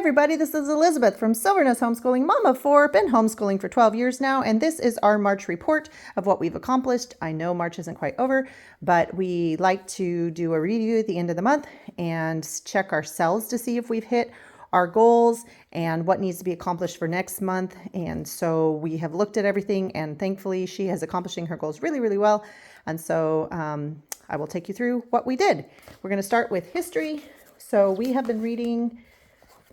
everybody, this is Elizabeth from Silvernest Homeschooling, mom of four, been homeschooling for 12 years now, and this is our March report of what we've accomplished. I know March isn't quite over, but we like to do a review at the end of the month and check ourselves to see if we've hit our goals and what needs to be accomplished for next month. And so we have looked at everything, and thankfully she is accomplishing her goals really, really well. And so I will take you through what we did. We're going to start with history. So we have been reading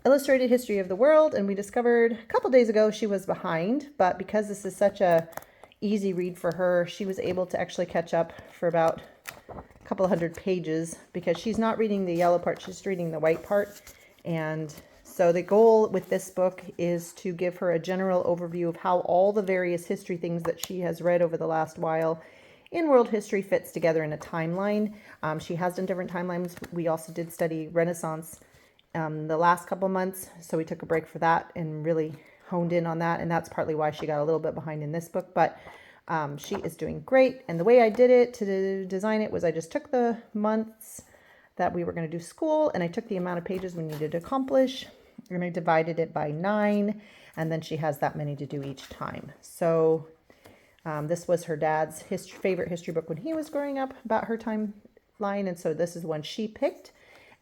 Illustrated History of the World, and we discovered a couple days ago she was behind, but because this is such a easy read for her, she was able to actually catch up for about a couple hundred pages because she's not reading the yellow part, she's reading the white part. And so the goal with this book is to give her a general overview of how all the various history things that she has read over the last while in world history fits together in a timeline. She has done different timelines. We also did study Renaissance the last couple months, so we took a break for that and really honed in on that, and that's partly why she got a little bit behind in this book, but she is doing great. And the way I did it to design it was I just took the months that we were going to do school, and I took the amount of pages we needed to accomplish, and I divided it by 9, and then she has that many to do each time. So this was her dad's favorite history book when he was growing up about her timeline, and so this is the one she picked.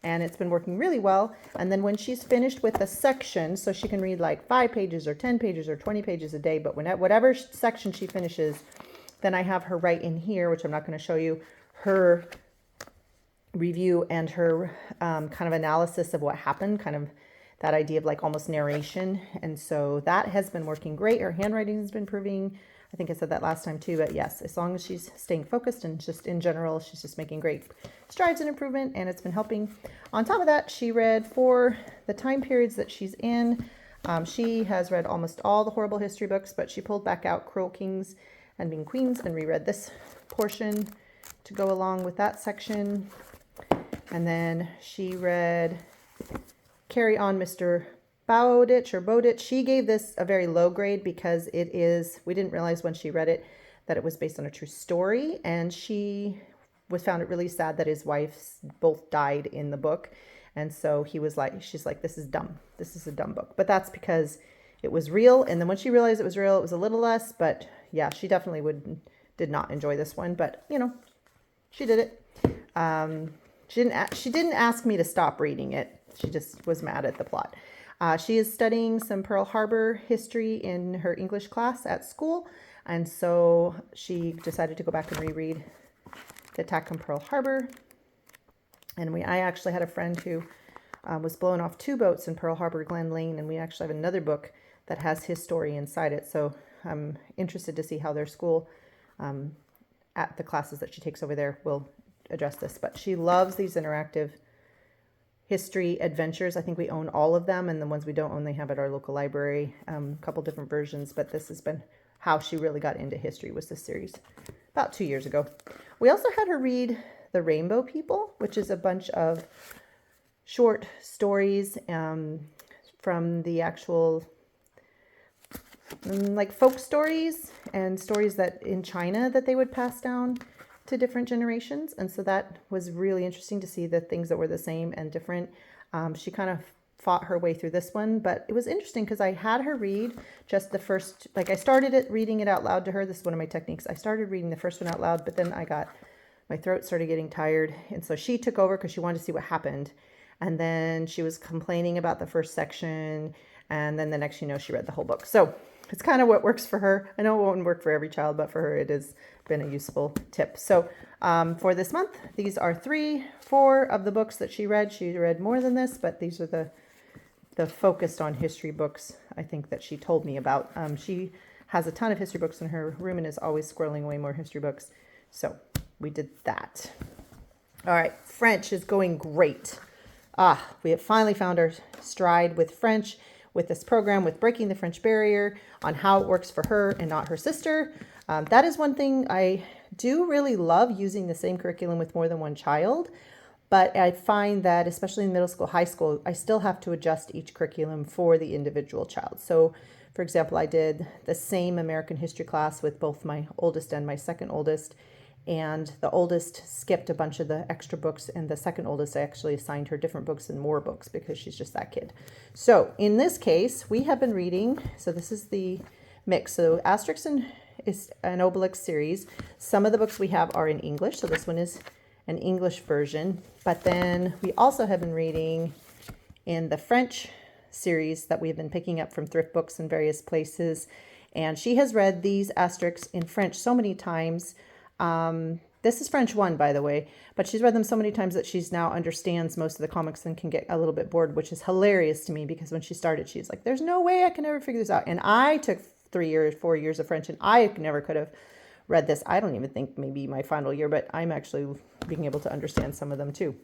And it's been working really well. And then when she's finished with a section, so she can read like 5 pages or 10 pages or 20 pages a day, but whatever section she finishes, then I have her write in here, which I'm not going to show you, her review and her kind of analysis of what happened, kind of that idea of like almost narration. And so that has been working great. Her handwriting has been improving. I think I said that last time too, but yes, as long as she's staying focused and just in general, she's just making great strides and improvement, and it's been helping. On top of that, she read for the time periods that she's in. She has read almost all the horrible history books, but she pulled back out Cruel Kings and Being Queens and reread this portion to go along with that section. And then she read Carry On, Mr. Bowditch. She gave this a very low grade because we didn't realize when she read it that it was based on a true story, and she found it really sad that his wives both died in the book. And so she's like, this is dumb. This is a dumb book. But that's because it was real. And then when she realized it was real, it was a little less, but yeah, she definitely did not enjoy this one, but you know, she did it. She didn't ask me to stop reading it. She just was mad at the plot. She is studying some Pearl Harbor history in her English class at school, and so she decided to go back and reread The Attack on Pearl Harbor. And I actually had a friend who was blown off 2 boats in Pearl Harbor, Glen Lane, and we actually have another book that has his story inside it. So I'm interested to see how their school, at the classes that she takes over there, will address this. But she loves these interactive history adventures. I think we own all of them, and the ones we don't own, they have at our local library. A couple different versions, but this has been how she really got into history, was this series about 2 years ago. We also had her read The Rainbow People, which is a bunch of short stories from the actual like folk stories and stories that in China that they would pass down to different generations. And so that was really interesting to see the things that were the same and different. She kind of fought her way through this one, but it was interesting because I had her read just the first, like I started reading it out loud to her. This is one of my techniques. I started reading the first one out loud, but then my throat started getting tired. And so she took over because she wanted to see what happened. And then she was complaining about the first section. And then the next, she read the whole book. So it's kind of what works for her. I know it won't work for every child, but for her, it has been a useful tip. So for this month, these are 4 of the books that she read. She read more than this, but these are the focused on history books, I think, that she told me about. She has a ton of history books in her room and is always squirreling away more history books. So we did that. All right, French is going great. We have finally found our stride with French, with this program, with breaking the French barrier, on how it works for her and not her sister. That is one thing I do really love, using the same curriculum with more than one child. But I find that, especially in middle school, high school, I still have to adjust each curriculum for the individual child. So, for example, I did the same American history class with both my oldest and my second oldest. And the oldest skipped a bunch of the extra books, and the second oldest, I actually assigned her different books and more books because she's just that kid. So in this case, we have been reading, so this is the mix. So Asterix is an Obelix series. Some of the books we have are in English, so this one is an English version. But then we also have been reading in the French series that we've been picking up from thrift books in various places. And she has read these Asterix in French so many times. This is French 1, by the way, but she's read them so many times that she's now understands most of the comics and can get a little bit bored, which is hilarious to me because when she started, she's like, there's no way I can ever figure this out. And I took 4 years of French, and I never could have read this. I don't even think maybe my final year, but I'm actually being able to understand some of them too.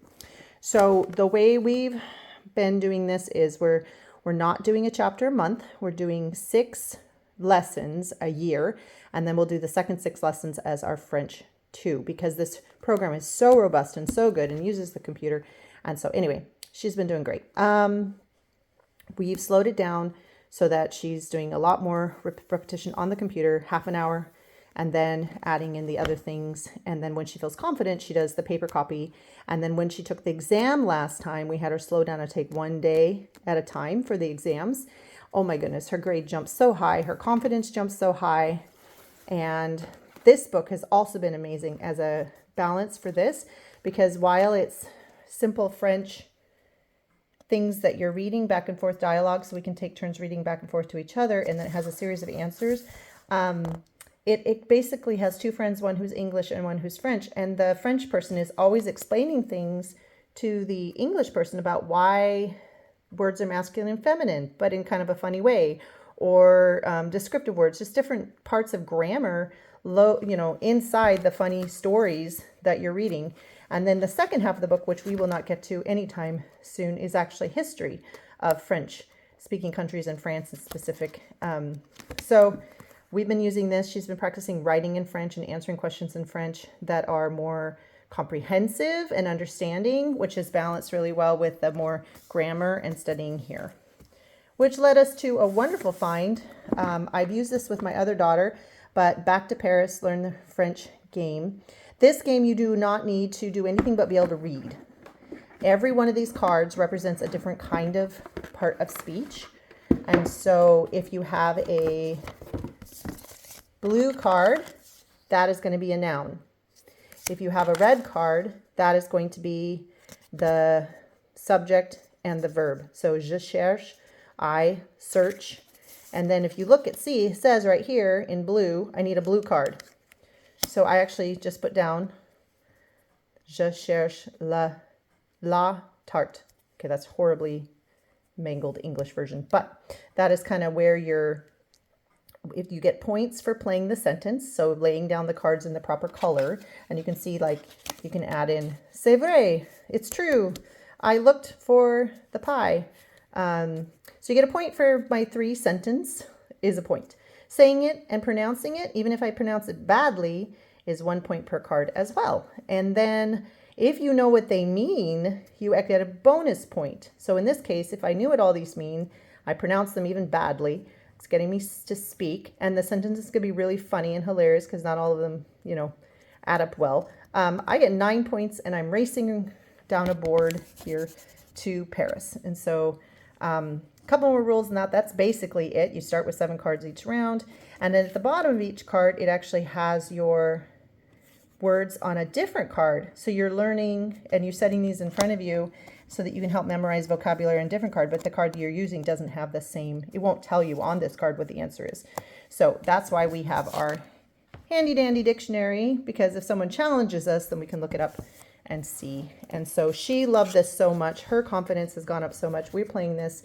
So the way we've been doing this is we're not doing a chapter a month. We're doing 6 lessons a year, and then we'll do the second 6 lessons as our French 2, because this program is so robust and so good and uses the computer. And so anyway, she's been doing great. We've slowed it down so that she's doing a lot more repetition on the computer, half an hour, and then adding in the other things. And then when she feels confident, she does the paper copy. And then when she took the exam last time, we had her slow down and take 1 day at a time for the exams. Oh my goodness, her grade jumped so high. Her confidence jumped so high. And this book has also been amazing as a balance for this, because while it's simple French things that you're reading back and forth dialogue, so we can take turns reading back and forth to each other, and then it has a series of answers. It basically has 2 friends, one who's English and one who's French. And the French person is always explaining things to the English person about why words are masculine and feminine, but in kind of a funny way, or descriptive words, just different parts of grammar, inside the funny stories that you're reading. And then the second half of the book, which we will not get to anytime soon, is actually history of French-speaking countries and France in specific. So we've been using this. She's been practicing writing in French and answering questions in French that are more comprehensive and understanding, which is balanced really well with the more grammar and studying here, which led us to a wonderful find. I've used this with my other daughter, but Back to Paris, Learn the French game. This game, you do not need to do anything but be able to read. Every one of these cards represents a different kind of part of speech. And so if you have a blue card, that is going to be a noun. If you have a red card, that is going to be the subject and the verb. So je cherche, I search. And then if you look at C, it says right here in blue, I need a blue card. So I actually just put down je cherche la tarte. Okay, that's horribly mangled English version, but that is kind of where if you get points for playing the sentence, so laying down the cards in the proper color, and you can see, like, you can add in, c'est vrai, it's true, I looked for the pie. So you get a point for my 3 sentence is a point. Saying it and pronouncing it, even if I pronounce it badly, is 1 point per card as well. And then if you know what they mean, you get a bonus point. So in this case, if I knew what all these mean, I pronounce them even badly, it's getting me to speak, and the sentence is going to be really funny and hilarious because not all of them, add up well. I get 9 points, and I'm racing down a board here to Paris. And so a couple more rules than that. That's basically it. You start with 7 cards each round, and then at the bottom of each card, it actually has your words on a different card. So you're learning, and you're setting these in front of you so that you can help memorize vocabulary on a different card, but the card you're using doesn't have the same, it won't tell you on this card what the answer is. So that's why we have our handy dandy dictionary, because if someone challenges us, then we can look it up and see. And so she loved this so much. Her confidence has gone up so much. We're playing this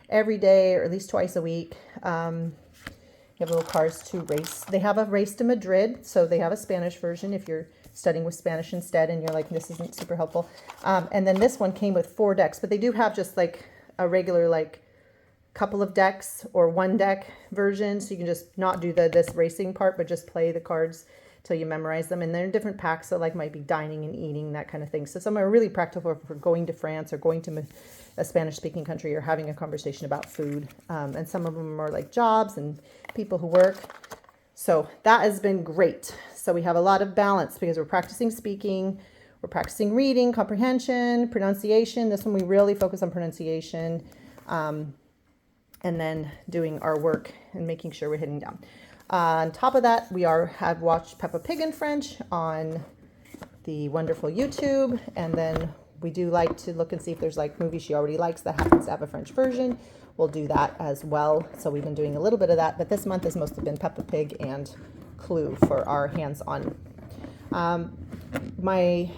every day, or at least twice a week. You have little cards to race. They have a race to Madrid, so they have a Spanish version if you're studying with Spanish instead and you're like, this isn't super helpful. And then this one came with 4 decks, but they do have just like a regular couple of decks or 1 deck version, so you can just not do this racing part, but just play the cards till you memorize them. And they're in different packs, so might be dining and eating, that kind of thing. So some are really practical for going to France or going to a Spanish-speaking country or having a conversation about food. And some of them are like jobs and people who work. So that has been great. So we have a lot of balance because we're practicing speaking, we're practicing reading, comprehension, pronunciation. This one we really focus on pronunciation, and then doing our work and making sure we're hitting down. On top of that, we have watched Peppa Pig in French on the wonderful YouTube, and then we do like to look and see if there's like movies she already likes that happens to have a French version. We'll do that as well. So we've been doing a little bit of that, but this month has mostly been Peppa Pig and Clue for our hands-on. My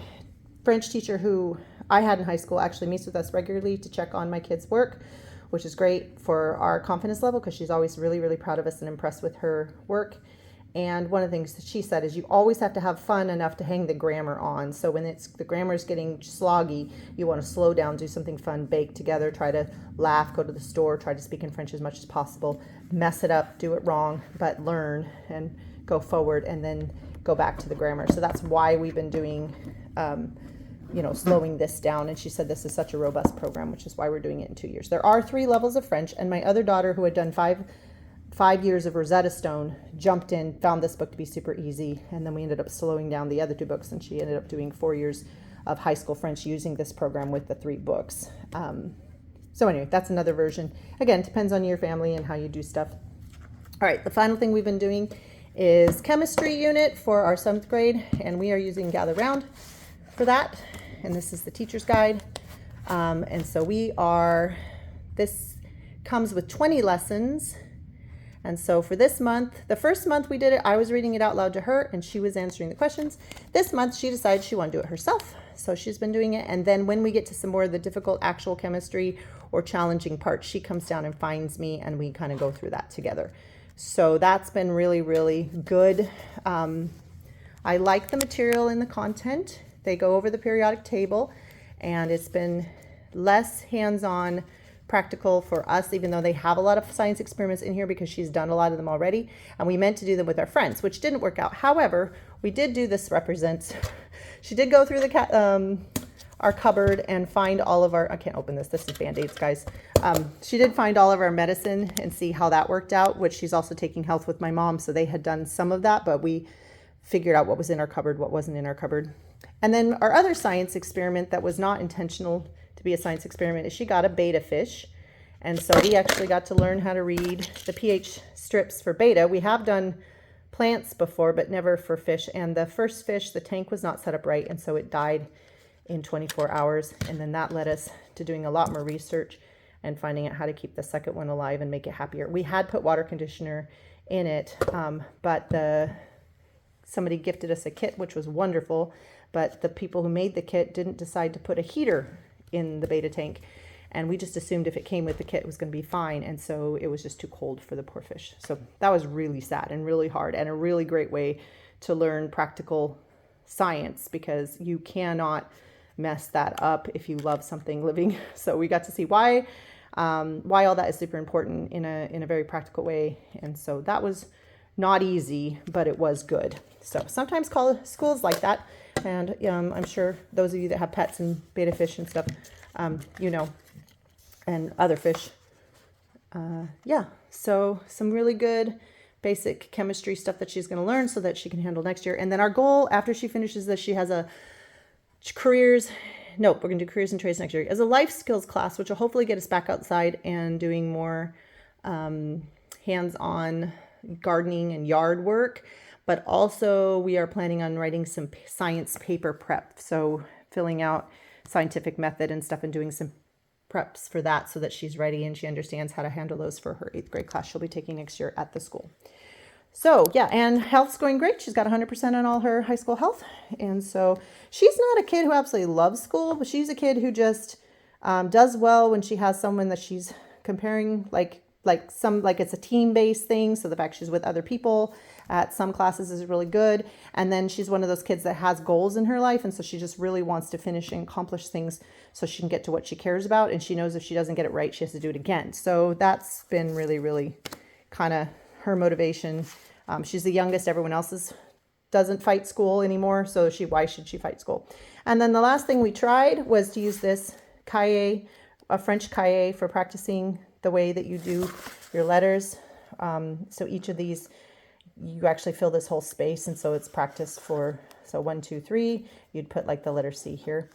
French teacher who I had in high school actually meets with us regularly to check on my kids' work, which is great for our confidence level because she's always really, really proud of us and impressed with her work. And one of the things that she said is you always have to have fun enough to hang the grammar on. So when the grammar is getting sloggy, you want to slow down, do something fun, bake together, try to laugh, go to the store, try to speak in French as much as possible, mess it up, do it wrong, but learn and go forward and then go back to the grammar. So that's why we've been doing, slowing this down. And she said this is such a robust program, which is why we're doing it in 2 years. There are 3 levels of French, and my other daughter who had done five years of Rosetta Stone jumped in, found this book to be super easy, and then we ended up slowing down the other 2 books, and she ended up doing 4 years of high school French using this program with the 3 books. So anyway, that's another version. Again, depends on your family and how you do stuff. All right, the final thing we've been doing is chemistry unit for our 7th grade, and we are using Gather Round for that, and this is the teacher's guide. And so this comes with 20 lessons. And so for this month, the first month we did it, I was reading it out loud to her and she was answering the questions. This month she decided she wanted to do it herself. So she's been doing it. And then when we get to some more of the difficult actual chemistry or challenging parts, she comes down and finds me and we kind of go through that together. So that's been really, really good. I like the material and the content. They go over the periodic table and it's been less hands-on practical for us, even though they have a lot of science experiments in here because she's done a lot of them already. And we meant to do them with our friends, which didn't work out. However, we did do this represents. She did go through our cupboard and find all of our, I can't open this. This is Band-Aids, guys. She did find all of our medicine and see how that worked out, which she's also taking health with my mom. So they had done some of that, but we figured out what was in our cupboard, what wasn't in our cupboard. And then our other science experiment that was not intentional to be a science experiment is she got a betta fish. And so we actually got to learn how to read the pH strips for betta. We have done plants before, but never for fish. And the first fish, the tank was not set up right. And so it died in 24 hours. And then that led us to doing a lot more research and finding out how to keep the second one alive and make it happier. We had put water conditioner in it, but somebody gifted us a kit, which was wonderful. But the people who made the kit didn't decide to put a heater in the betta tank, and we just assumed if it came with the kit it was going to be fine, and so it was just too cold for the poor fish. So that was really sad and really hard and a really great way to learn practical science because you cannot mess that up if you love something living. So we got to see why all that is super important in a very practical way, and so that was not easy, but it was good. So sometimes schools like that. And I'm sure those of you that have pets and betta fish and stuff, and other fish. So some really good basic chemistry stuff that she's going to learn so that she can handle next year. And then our goal after she finishes this, she has we're going to do careers and trades next year as a life skills class, which will hopefully get us back outside and doing more hands-on gardening and yard work. But also we are planning on writing some science paper prep. So filling out scientific method and stuff and doing some preps for that so that she's ready and she understands how to handle those for her 8th grade class she'll be taking next year at the school. So yeah, and health's going great. She's got 100% on all her high school health. And so she's not a kid who absolutely loves school, but she's a kid who just does well when she has someone that she's comparing, like it's a team-based thing. So the fact she's with other people at some classes is really good. And then she's one of those kids that has goals in her life. And so she just really wants to finish and accomplish things so she can get to what she cares about. And she knows if she doesn't get it right, she has to do it again. So that's been really, really kind of her motivation. She's the youngest. Everyone else doesn't fight school anymore. So why should she fight school? And then the last thing we tried was to use this cahier, a French cahier, for practicing the way that you do your letters. So each of these you actually fill this whole space. And so it's practice for, so 1, 2, 3, you'd put like the letter C here.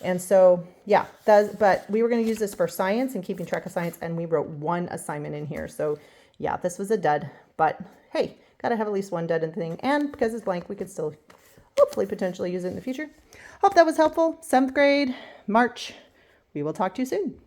And so, yeah, but we were going to use this for science and keeping track of science. And we wrote 1 assignment in here. So yeah, this was a dud, but hey, got to have at least 1 dud in the thing. And because it's blank, we could still hopefully potentially use it in the future. Hope that was helpful. 7th grade, March. We will talk to you soon.